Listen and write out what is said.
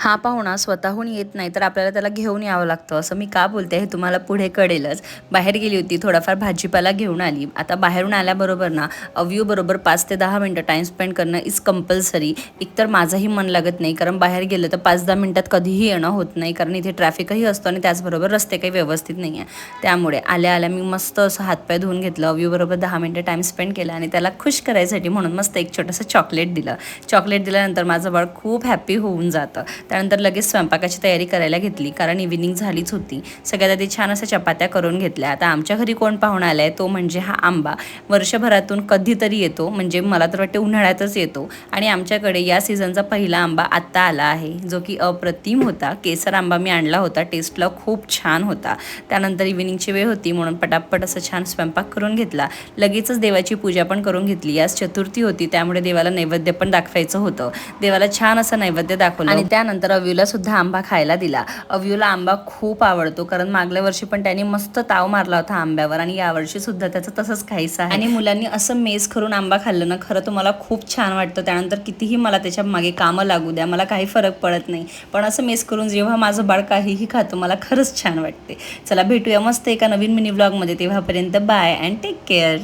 हा पाहुणा स्वतःहून येत नाही तर आपल्याला त्याला घेऊन यावं लागतं. असं मी का बोलते हे तुम्हाला पुढे कळेलच. बाहेर गेली होती, थोडाफार भाजीपाला घेऊन आली. आता बाहेरून आल्याबरोबर ना बरोबर 5 ते 10 मिनटं टाईम स्पेंड करणं इज कंपल्सरी. एकतर माझंही मन लागत नाही, कारण बाहेर गेलं तर 5-10 मिनटात कधीही येणं होत नाही, कारण इथे ट्रॅफिकही असतो आणि त्याचबरोबर रस्ते काही व्यवस्थित नाही आहे. त्यामुळे आल्या आल्या मी मस्त असं हातपाय धुवून घेतलं, बरोबर 10 मिनटं टाईम स्पेंड केला आणि त्याला खुश करायसाठी म्हणून मस्त एक छोटंसं चॉकलेट दिलं. चॉकलेट दिल्यानंतर माझं बाळ खूप हॅप्पी होऊन जातं. त्यानंतर लगेच स्वयंपाकाची तयारी करायला घेतली, कारण इव्हिनिंग झालीच होती. सगळ्यात आधी छान अशा चपात्या करून घेतल्या. आता आमच्या घरी कोण पाहुणा आला आहे तो म्हणजे हा आंबा. वर्षभरातून कधीतरी येतो, म्हणजे मला तर वाटते उन्हाळ्यातच येतो आणि आमच्याकडे या सीझनचा पहिला आंबा आत्ता आला आहे, जो की अप्रतिम होता. केसर आंबा मी आणला होता, टेस्टला खूप छान होता. त्यानंतर इव्हिनिंगची वेळ होती म्हणून पटापट असं छान स्वयंपाक करून घेतला. लगेचच देवाची पूजा पण करून घेतली. आज चतुर्थी होती, त्यामुळे देवाला नैवेद्य पण दाखवायचं होतं. देवाला छान असं नैवेद्य दाखवलं आणि त्यानंतर अव्यूला सुद्धा आंबा खायला दिला. अव्यूला आंबा खूप आवडतो, कारण मागल्या वर्षी पण त्याने मस्त ताव मारला होता आंब्यावर आणि यावर्षी सुद्धा त्याचं तसंच खायचं आहे. आणि मुलांनी असं मेज करून आंबा खाल्लं ना, खरं तर मला खूप छान वाटतं. त्यानंतर कितीही मला त्याच्या मागे कामं लागू द्या, मला काही फरक पडत नाही, पण असं मेज करून जेव्हा माझं बाळ काहीही खातं मला खरंच छान वाटते. चला भेटूया मस्त एका नवीन मिनी व्लॉगमध्ये. तेव्हापर्यंत बाय अँड टेक केअर.